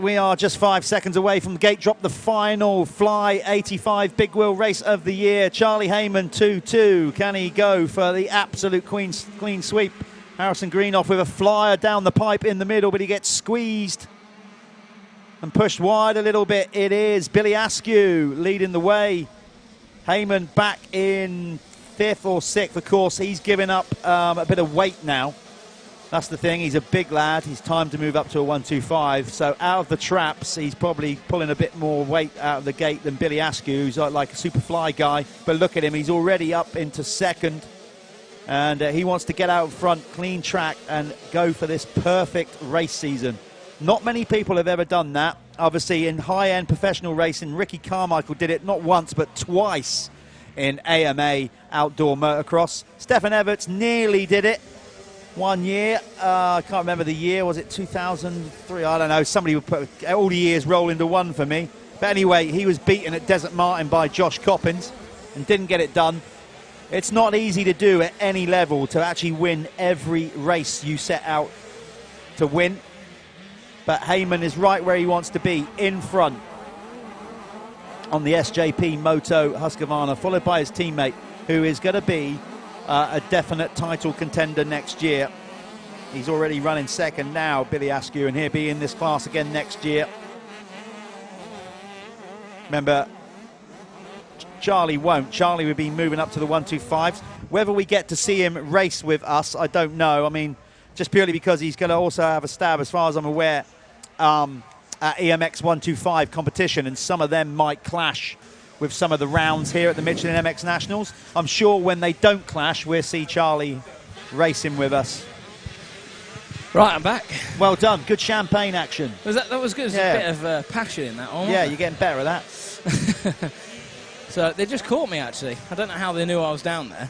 We are just 5 seconds away from the gate drop, the final Fly 85 big wheel race of the year. Charlie Heyman 2-2. Can he go for the absolute clean sweep? Harrison Green off with a flyer down the pipe in the middle, but he gets squeezed and pushed wide a little bit. It is Billy Askew leading the way. Heyman back in 5th or 6th. Of course, he's given up a bit of weight now. That's the thing. He's a big lad. He's time to move up to a 125. So out of the traps, he's probably pulling a bit more weight out of the gate than Billy Askew, who's like a super fly guy. But look at him. He's already up into 2nd. And he wants to get out front, clean track, and go for this perfect race season. Not many people have ever done that. Obviously, in high-end professional racing, Ricky Carmichael did it not once, but twice in AMA outdoor motocross. Stefan Everts nearly did it. 1 year, I can't remember the year, was it 2003? I don't know, somebody would put all the years roll into one for me. But anyway, he was beaten at Desert Martin by Josh Coppins and didn't get it done. It's not easy to do at any level to actually win every race you set out to win. But Heyman is right where he wants to be, in front on the SJP Moto Husqvarna, followed by his teammate, who is going to be a definite title contender next year. He's already running 2nd now, Billy Askew, and he'll be in this class again next year. Remember, Charlie won't. Charlie will be moving up to the 125s. Whether we get to see him race with us, I don't know. I mean, just purely because he's going to also have a stab, as far as I'm aware, at EMX 125 competition, and some of them might clash with some of the rounds here at the Michelin MX Nationals. I'm sure when they don't clash, we'll see Charlie racing with us. Right, I'm back. Well done. Good champagne action. That was good. There's a bit of passion in that one. Yeah, you're getting better at that. So they just caught me, actually. I don't know how they knew I was down there,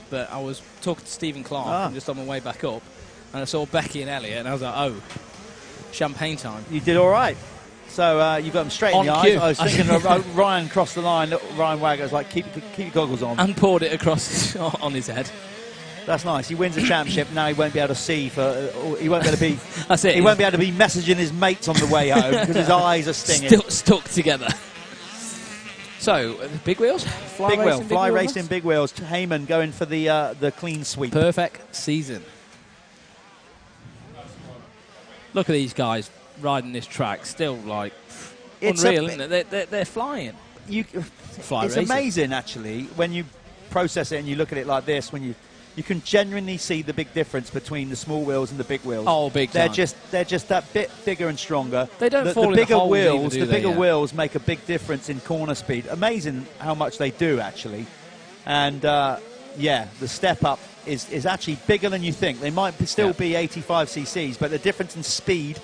but I was talking to Stephen Clark just on my way back up, and I saw Becky and Elliot, and I was like, oh, champagne time. You did all right. So you got him straight in the eyes. I was thinking of Ryan crossed the line. Ryan Wagger was like, keep your goggles on. And poured it across on his head. That's nice. He wins the championship. Now he won't be able to see he won't be able to be. That's it. He won't be able to be messaging his mates on the way home because his eyes are stinging. Still stuck together. So big wheels, fly racing, big wheels. Heyman going for the clean sweep. Perfect season. Look at these guys riding this track, still like unreal, isn't it? They're flying. It's amazing, actually, when you process it and you look at it like this. When you can genuinely see the big difference between the small wheels and the big wheels. Oh, big time. They're just that bit bigger and stronger. They don't fall in the bigger holes wheels. either, The bigger wheels make a big difference in corner speed. Amazing how much they do, actually. And yeah, the step up is actually bigger than you think. They might still be 85 cc's, but the difference in speed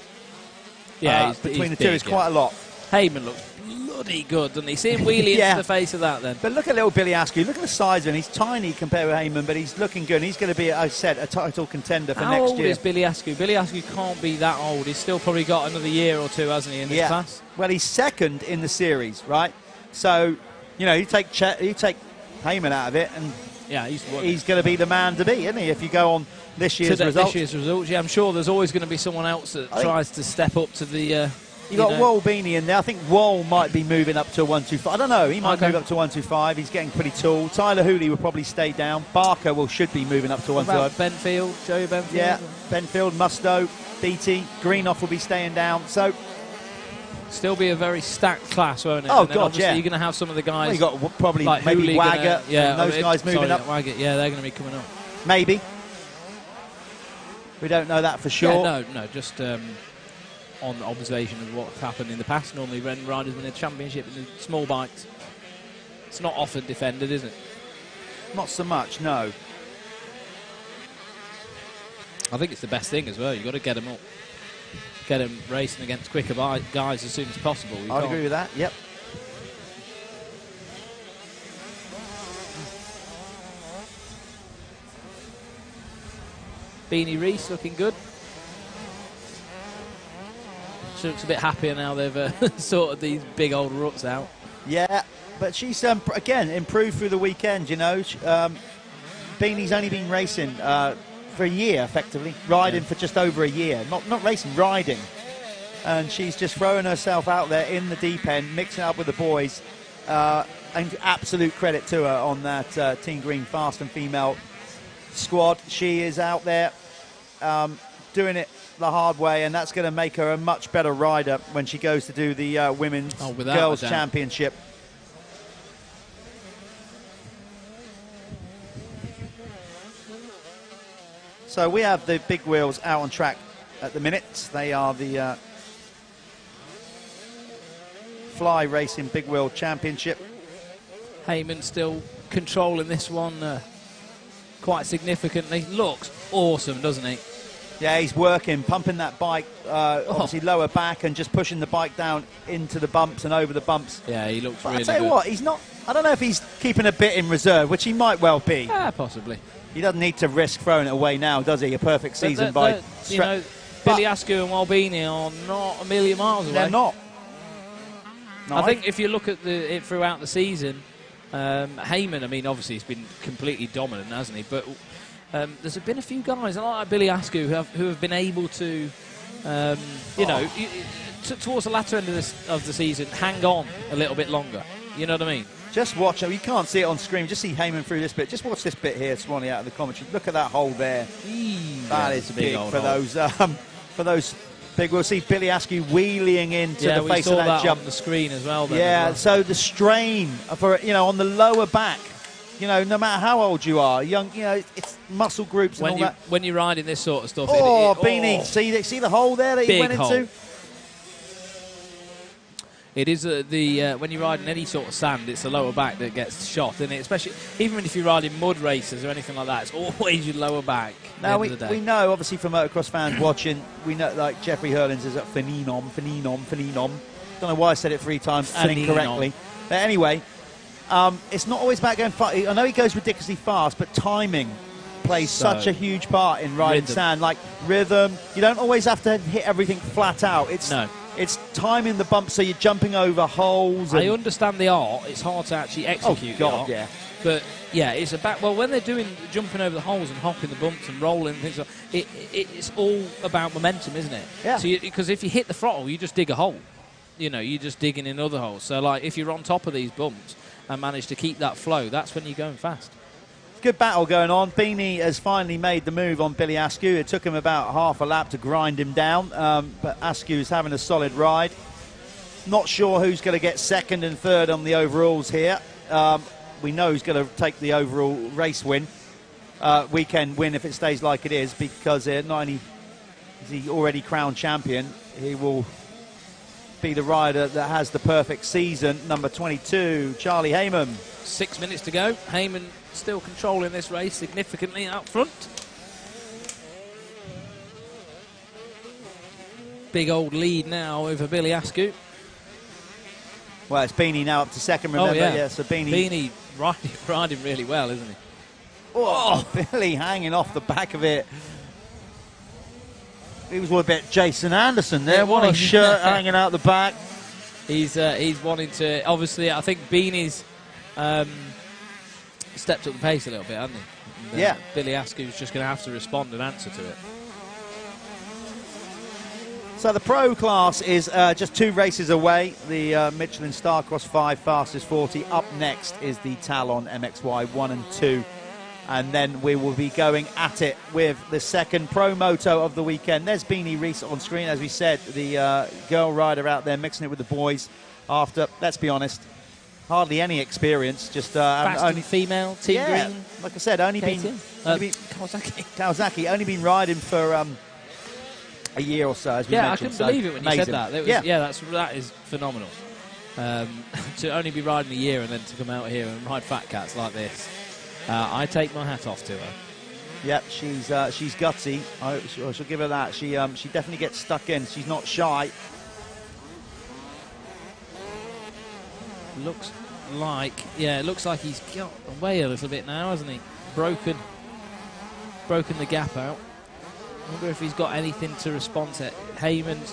between the two is quite a lot. Heyman looks bloody good, doesn't he? See him wheelie into the face of that then. But look at little Billy Askew. Look at the size of him. He's tiny compared with Heyman, but he's looking good. He's going to be, as I said, a title contender for next year. How old is Billy Askew? Billy Askew can't be that old. He's still probably got another year or two, hasn't he, in this class? Well, he's 2nd in the series, right? So, you know, you take Heyman out of it, and he's going to be the man to beat, isn't he, if you go on this year's results? This year's results, yeah. I'm sure there's always going to be someone else that tries to step up to the... you got Wall Beanie in there. I think Wall might be moving up to a 125. I don't know. He might move up to 125. He's getting pretty tall. Tyler Hooley will probably stay down. Barker should be moving up to 125. Benfield, Joey Benfield? Yeah, Benfield, Musto, Beatty, Greenoff will be staying down. So... still be a very stacked class, won't it? Oh, God, yeah. You're going to have some of the guys... Well, you got probably like maybe Hooley Wagger and those guys moving up. Wagger, yeah, they're going to be coming up. Maybe. We don't know that for sure. Yeah, no, just on observation of what's happened in the past. Normally when riders win a championship in the small bikes, it's not often defended, is it? Not so much, no. I think it's the best thing as well. You've got to get them up. Get them racing against quicker guys as soon as possible. I'd agree with that, yep. Beanie Reese looking good. She looks a bit happier now they've sorted these big old ruts out. Yeah, but she's, again, improved through the weekend, you know. Beanie's only been racing for a year, effectively. Riding for just over a year. Not racing, riding. and she's just throwing herself out there in the deep end, mixing it up with the boys. And absolute credit to her on that Team Green Fast and Female squad. She is out there doing it the hard way, and that's going to make her a much better rider when she goes to do the Women's Girls Championship. So we have the big wheels out on track at the minute. They are the Fly Racing Big Wheel Championship. Heyman still controlling this one quite significantly. Looks awesome, doesn't he? Yeah, he's working, pumping that bike, obviously lower back, and just pushing the bike down into the bumps and over the bumps. Yeah, he looks but really good. I tell you what, he's not. I don't know if he's keeping a bit in reserve, which he might well be. Possibly. He doesn't need to risk throwing it away now, does he? A perfect season by. You know, Billy Askew and Walbini are not a million miles away. They're not. No, I think if you look at it throughout the season, Heyman, I mean, obviously he's been completely dominant, hasn't he? But there's been a few guys like Billy Askew who have been able to, you know, towards the latter end of the season, hang on a little bit longer. You know what I mean? Just watch it. You can't see it on screen. Just see Heyman through this bit. Just watch this bit here, Swanee, out of the commentary. Look at that hole there. That is big for those big. We'll see Billy Askew wheeling into the face of that jump. On the screen as well. Then yeah. So the strain for on the lower back. No matter how old you are, young. It's muscle groups and all that. When you're riding this sort of stuff. Beanie. See the hole there that he went into. It is when you ride in any sort of sand, it's the lower back that gets shot, isn't it? Especially even if you're riding mud races or anything like that, it's always your lower back. Now we know, obviously, from motocross fans watching, we know like Jeffrey Hurlins is at Phenom. Don't know why I said it 3 times and incorrectly. But anyway, it's not always about going fast. I know he goes ridiculously fast, but timing plays such a huge part in riding sand. Like rhythm, you don't always have to hit everything flat out. It's timing the bump so you're jumping over holes. I understand the art. It's hard to actually execute. Oh, God, yeah. But, yeah, it's about... Well, when they're doing jumping over the holes and hopping the bumps and rolling and things like that, it's all about momentum, isn't it? Yeah. Because if you hit the throttle, you just dig a hole. You're just digging in other holes. So, like, if you're on top of these bumps and manage to keep that flow, that's when you're going fast. Good battle going on. Beanie has finally made the move on Billy Askew. It took him about half a lap to grind him down, but Askew is having a solid ride. Not sure who's going to get second and third on the overalls here. We know who's going to take the overall race win, weekend win if it stays like it is, because not only is he already crowned champion, he will be the rider that has the perfect season. Number 22, Charlie Heyman. 6 minutes to go. Heyman still controlling this race significantly out front. Big old lead now over Billy Askew. Well, it's Beanie now up to second, remember? Yeah, so Beanie riding really well, isn't he? Oh, Billy hanging off the back of it. He was a bit Jason Anderson there, one shirt hanging out the back. He's wanting to, obviously, I think Beanie's stepped up the pace a little bit, hasn't he? And, Billy Askew's just going to have to respond and answer to it. So the pro class is just 2 races away. The Michelin Starcross 5 Fastest 40. Up next is the Talon MXY 1 and 2. And then we will be going at it with the second pro moto of the weekend. There's Beanie Reese on screen, as we said, the girl rider out there mixing it with the boys after, let's be honest, hardly any experience. Just only female, Team Green. Like I said, only been Kawasaki, only been riding for a year or so, as we mentioned. I couldn't believe it when you said that. That is phenomenal. To only be riding a year and then to come out here and ride FatCats like this. I take my hat off to her. Yep, she's gutsy. I shall give her that. She definitely gets stuck in. She's not shy. Looks like he's got away a little bit now, hasn't he? Broken the gap out. I wonder if he's got anything to respond to. Heyman's,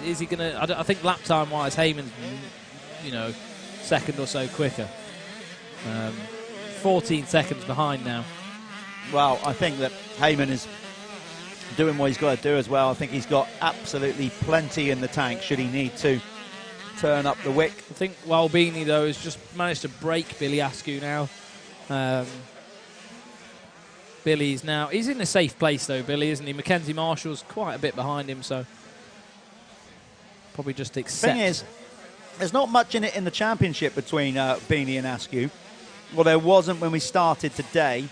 is he going to... I think lap time-wise, Heyman's, second or so quicker. 14 seconds behind now. Well, I think that Heyman is doing what he's got to do as well. I think he's got absolutely plenty in the tank should he need to turn up the wick. I think Walbini, though, has just managed to break Billy Askew now. Billy's now... He's in a safe place, though, Billy, isn't he? Mackenzie Marshall's quite a bit behind him, so probably just accept. Thing is, there's not much in it in the championship between Beanie and Askew. Well, there wasn't when we started today.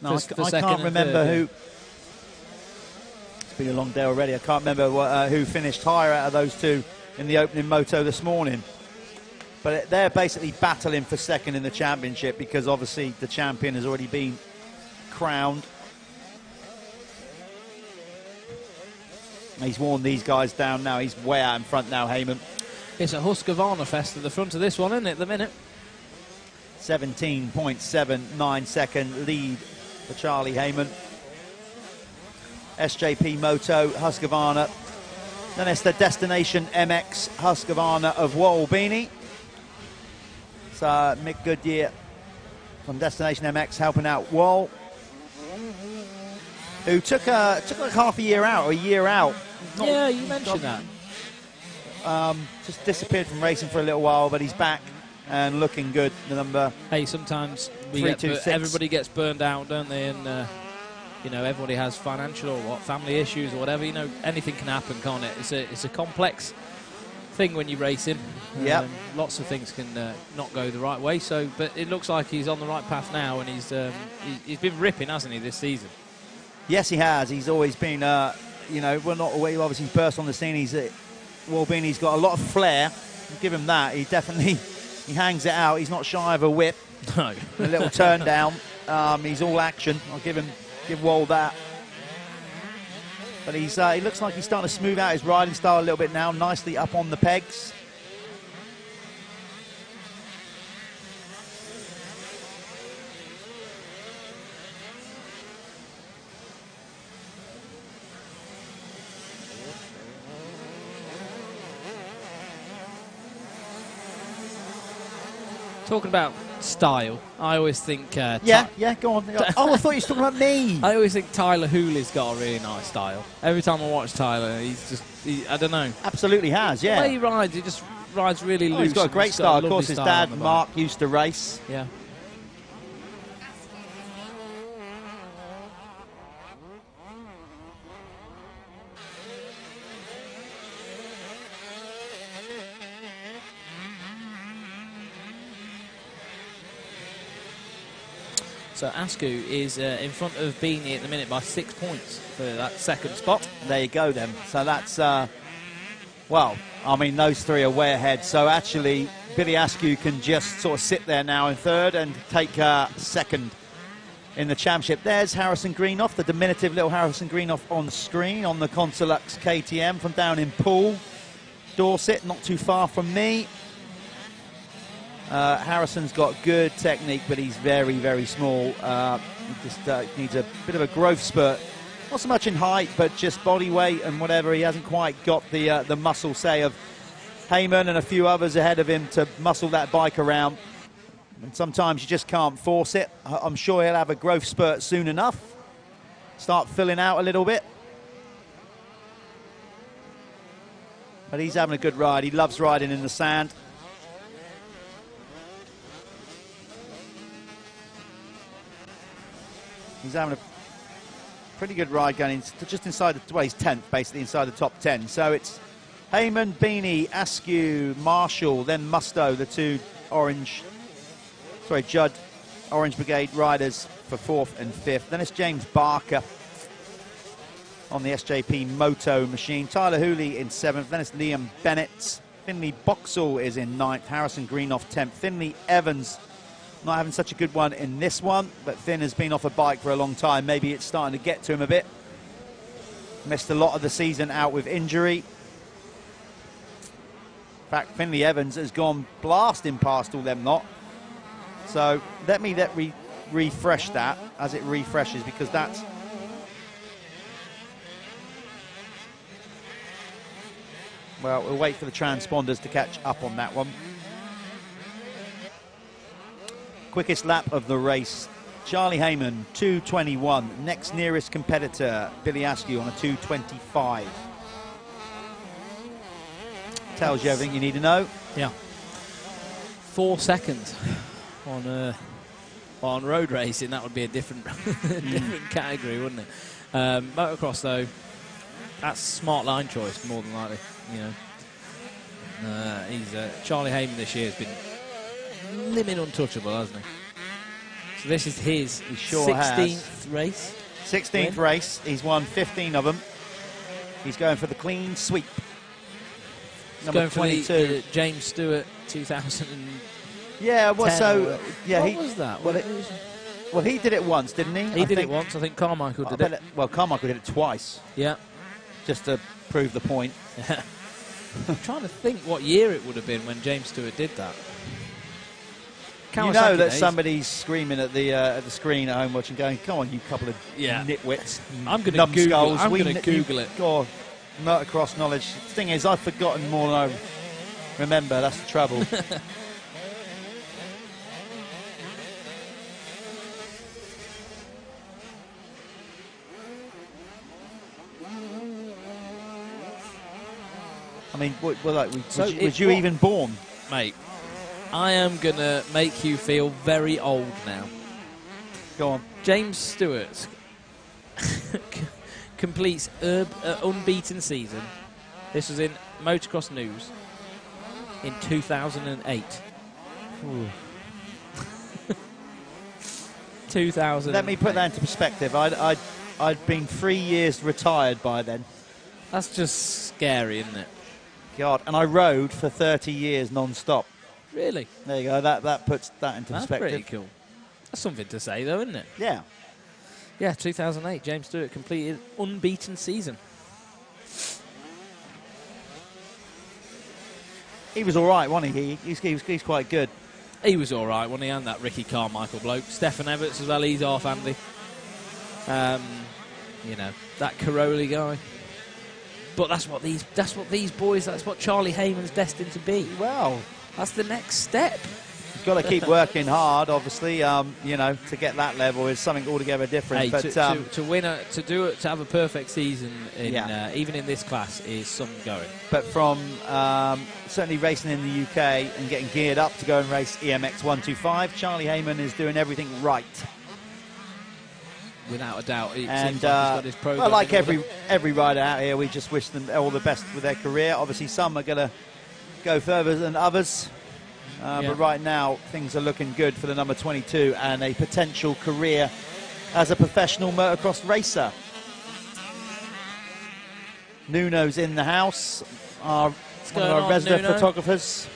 No, I can't remember who... It's been a long day already. I can't remember who finished higher out of those two in the opening moto this morning. But they're basically battling for second in the championship because obviously the champion has already been crowned. He's worn these guys down now. He's way out in front now, Heyman. It's a Husqvarna fest at the front of this one, isn't it, at the minute? 17.79 second lead for Charlie Heyman. SJP Moto, Husqvarna. Then it's the Destination MX Husqvarna of Walbini. So Mick Goodyear from Destination MX helping out Wall, who took like half a year out or a year out. Yeah, you mentioned that. Just disappeared from racing for a little while, but he's back and looking good. The number. Hey, sometimes everybody gets burned out, don't they? And you know, everybody has financial or family issues or whatever. You know, anything can happen, can't it? It's a complex thing when you're racing. Yeah. Lots of things can not go the right way. So, but it looks like he's on the right path now, and he's been ripping, hasn't he, this season? Yes, he has. He's always been. You know, we're not away. Obviously, he's burst on the scene. Walbini's got a lot of flair. I'll give him that. He definitely hangs it out. He's not shy of a whip. No. A little turn down. He's all action. I'll give Wall that. But he looks like he's starting to smooth out his riding style a little bit now. Nicely up on the pegs. Talking about style, I always think... yeah, go on. Oh, I thought you were talking about me. I always think Tyler Hooley's got a really nice style. Every time I watch Tyler, I don't know. Absolutely has, yeah. The way he rides, he just rides really loose. He's got a great style. Of course, his dad, Mark, used to race. Yeah. So Askew is in front of Beanie at the minute by 6 points for that second spot. There you go then. So that's, well, I mean, those three are way ahead. So actually, Billy Askew can just sort of sit there now in third and take second in the championship. There's Harrison Greenough, the diminutive little Harrison Greenough on the screen on the Consulux KTM from down in Poole, Dorset, not too far from me. Harrison's got good technique, but he's very, very small. He just needs a bit of a growth spurt. Not so much in height, but just body weight and whatever. He hasn't quite got the muscle, say, of Heyman and a few others ahead of him to muscle that bike around. And sometimes you just can't force it. I'm sure he'll have a growth spurt soon enough. Start filling out a little bit. But he's having a good ride. He loves riding in the sand. He's having a pretty good ride going just inside the, well, he's 10th, basically, inside the top 10. So it's Heyman, Beanie, Askew, Marshall, then Musto, the two Judd Orange Brigade riders for 4th and 5th. Then it's James Barker on the SJP Moto machine. Tyler Hooley in 7th. Then it's Liam Bennett. Finley Boxall is in 9th. Harrison Greenoff 10th. Finley Evans not having such a good one in this one, but Finn has been off a bike for a long time. Maybe it's starting to get to him a bit. Missed a lot of the season out with injury. In fact, Finley Evans has gone blasting past all them lot. So let me refresh that as it refreshes, because that's... Well, we'll wait for the transponders to catch up on that one. Quickest lap of the race, Charlie Heyman, 221. Next nearest competitor, Billy Askew on a 225. Tells you everything you need to know. Yeah. 4 seconds on road racing. That would be a different different category, wouldn't it? Motocross, though, that's smart line choice more than likely. You know, Charlie Heyman this year has been living untouchable, hasn't he? So this is his 16th race. 16th race. He's won 15 of them. He's going for the clean sweep. Number 22. For the James Stewart 2000. Yeah, well, so yeah, what was that? Well, he did it once, didn't he? He did it once. I think Carmichael did it. Well, Carmichael did it twice. Yeah. Just to prove the point. Yeah. I'm trying to think what year it would have been when James Stewart did that. You know that somebody's screaming at the screen at home watching, going, "Come on, you couple of nitwits! I'm going to Google. I'm going to Google it." God, motocross knowledge. The thing is, I've forgotten more than I remember. That's the trouble. I mean, was you even born, mate? I am going to make you feel very old now. Go on. James Stewart completes unbeaten season. This was in Motocross News in 2008. 2000. Let me put that into perspective. I'd been 3 years retired by then. That's just scary, isn't it? God, and I rode for 30 years non-stop. Really? There you go. That puts that into perspective. That's pretty cool. That's something to say, though, isn't it? Yeah. Yeah, 2008, James Stewart completed unbeaten season. He was all right, wasn't he? He's quite good. He was all right, wasn't he? And that Ricky Carmichael bloke. Stefan Everts as well, he's off handy. You know, that Caroli guy. But that's what these boys, that's what Charlie Heyman's destined to be. Well, that's the next step. He's got to keep working hard, obviously. You know, to get that level is something altogether different. Hey, but to have a perfect season, even in this class, is some going. But from certainly racing in the UK and getting geared up to go and race EMX 125, Charlie Heyman is doing everything right. Without a doubt, it and seems like he's got his program. Well, like every rider out here, we just wish them all the best with their career. Obviously, some are going to go further than others, but right now things are looking good for the number 22 and a potential career as a professional motocross racer. Nuno's in the house, one of our resident photographers.